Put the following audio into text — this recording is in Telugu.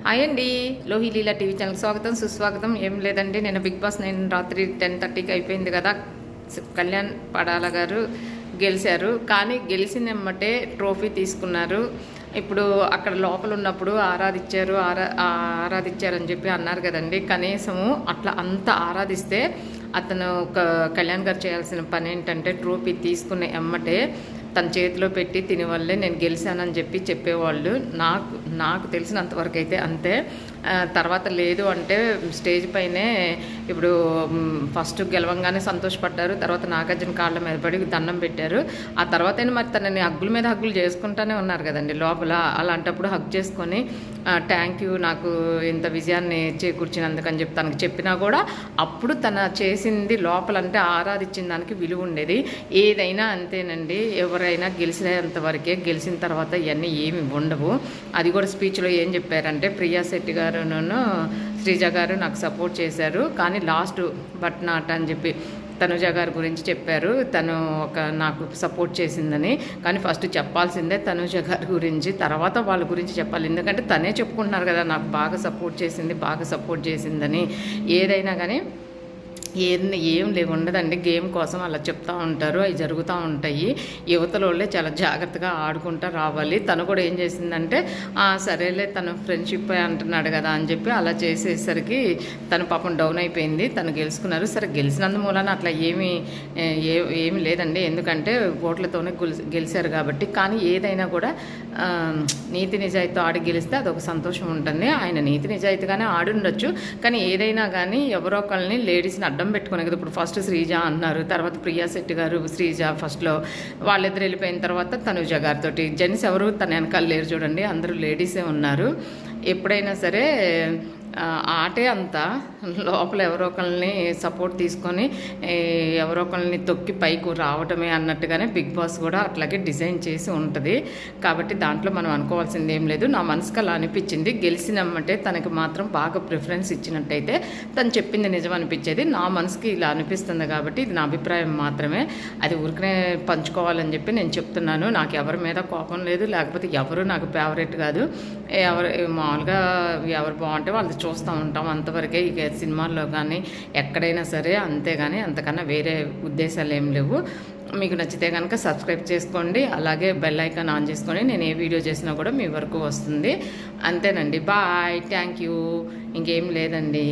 హాయ్ అండి, లోహిలీలా టీవీ ఛానల్కి స్వాగతం సుస్వాగతం. ఏం లేదండి, నేను బిగ్ బాస్ నేను రాత్రి 10:30కి అయిపోయింది కదా. కళ్యాణ్ పడాల గారు గెలిచారు, కానీ గెలిచినమ్మటే ట్రోఫీ తీసుకున్నారు. ఇప్పుడు అక్కడ లోపల ఉన్నప్పుడు ఆరాధించారని చెప్పి అన్నారు కదండి. కనీసము అట్లా అంత ఆరాధిస్తే అతను కళ్యాణ్ గారు చేయాల్సిన పని ఏంటంటే ట్రోఫీ తీసుకునే ఎమ్మటే తన చేతిలో పెట్టి తిని వల్లే నేను గెలిచానని చెప్పేవాళ్ళు. నాకు తెలిసినంతవరకు అయితే అంతే. తర్వాత లేదు అంటే స్టేజ్ పైనే ఇప్పుడు ఫస్ట్ గెలవంగానే సంతోషపడ్డారు, తర్వాత నాగార్జున కాళ్ళ మీద పడి దండం పెట్టారు. ఆ తర్వాత మరి తనని హగ్గుల మీద హగ్గులు చేసుకుంటూనే ఉన్నారు కదండి లోపల. అలాంటప్పుడు హగ్ చేసుకొని థ్యాంక్ యూ నాకు ఇంత విజయాన్ని చేకూర్చినందుకని చెప్పి తనకు చెప్పినా కూడా అప్పుడు తన చేసింది లోపలంటే ఆరాధించిన దానికి విలువ ఉండేది. ఏదైనా అంతేనండి, ఎవరైనా గెలిచినంత వరకే, గెలిచిన తర్వాత ఇవన్నీ ఏమి ఉండవు. అది కూడా స్పీచ్లో ఏం చెప్పారంటే ప్రియా శెట్టి గారును శ్రీజ గారు నాకు సపోర్ట్ చేశారు, కానీ లాస్ట్ బట్ నాట్ అని చెప్పి తనుజ గారి గురించి చెప్పారు. తను నాకు సపోర్ట్ చేసిందని. కానీ ఫస్ట్ చెప్పాల్సిందే తనుజ గారి గురించి, తర్వాత వాళ్ళ గురించి చెప్పాలి. ఎందుకంటే తనే చెప్పుకుంటున్నారు కదా నాకు బాగా సపోర్ట్ చేసిందని. ఏదైనా కానీ ఏం ఉండదండి. గేమ్ కోసం అలా చెప్తూ ఉంటారు, అవి జరుగుతూ ఉంటాయి. యువతల వాళ్ళే చాలా జాగ్రత్తగా ఆడుకుంటూ రావాలి. తను కూడా ఏం చేసిందంటే సరేలే తను ఫ్రెండ్షిప్ అంటున్నాడు కదా అని చెప్పి అలా చేసేసరికి తను పాపం డౌన్ అయిపోయింది. తను గెలుచుకున్నారు. సరే గెలిచినందు మూలన అట్లా ఏమి లేదండి, ఎందుకంటే ఓట్లతోనే గెలిచారు కాబట్టి. కానీ ఏదైనా కూడా నీతి నిజాయితీతో ఆడి గెలిస్తే అదొక సంతోషం ఉంటుంది. ఆయన నీతి నిజాయితీగానే ఆడి ఉండొచ్చు, కానీ ఏదైనా కానీ ఎవరో ఒకరిని లేడీస్ని అడ్డం పెట్టుకునే కదా. ఇప్పుడు ఫస్ట్ శ్రీజ అన్నారు, తర్వాత ప్రియా శెట్టి గారు శ్రీజ ఫస్ట్లో వాళ్ళిద్దరు వెళ్ళిపోయిన తర్వాత తనుజ గారితో జెంట్స్ ఎవరు తన వెనకాల లేరు చూడండి, అందరూ లేడీసే ఉన్నారు. ఎప్పుడైనా సరే ఆటే అంతా లోపల ఎవరో ఒకరిని సపోర్ట్ తీసుకొని ఎవరో ఒకరిని తొక్కి పైకి రావటమే అన్నట్టుగానే బిగ్ బాస్ కూడా అట్లాగే డిజైన్ చేసి ఉంటుంది. కాబట్టి దాంట్లో మనం అనుకోవాల్సింది ఏం లేదు. నా మనసుకు అలా అనిపించింది. గెలిచినమ్మంటే తనకి మాత్రం బాగా ప్రిఫరెన్స్ ఇచ్చినట్టయితే తను చెప్పింది నిజం అనిపించేది. నా మనసుకి ఇలా అనిపిస్తుంది కాబట్టి ఇది నా అభిప్రాయం మాత్రమే. అది ఊరికనే పంచుకోవాలని చెప్పి నేను చెప్తున్నాను. నాకు ఎవరి మీద కోపం లేదు, లేకపోతే ఎవరు నాకు ఫేవరెట్ కాదు. మామూలుగా ఎవరు బాగుంటే వాళ్ళు చూస్తూ ఉంటాం అంతవరకే. ఇక సినిమాల్లో కానీ ఎక్కడైనా సరే అంతేగాని అంతకన్నా వేరే ఉద్దేశాలు ఏం లేవు. మీకు నచ్చితే కనుక సబ్స్క్రైబ్ చేసుకోండి, అలాగే బెల్ ఐకాన్ ఆన్ చేసుకొని నేను ఏ వీడియో చేసినా కూడా మీ వరకు వస్తుంది. అంతేనండి, బాయ్, థ్యాంక్ యూ. ఇంకేం లేదండి.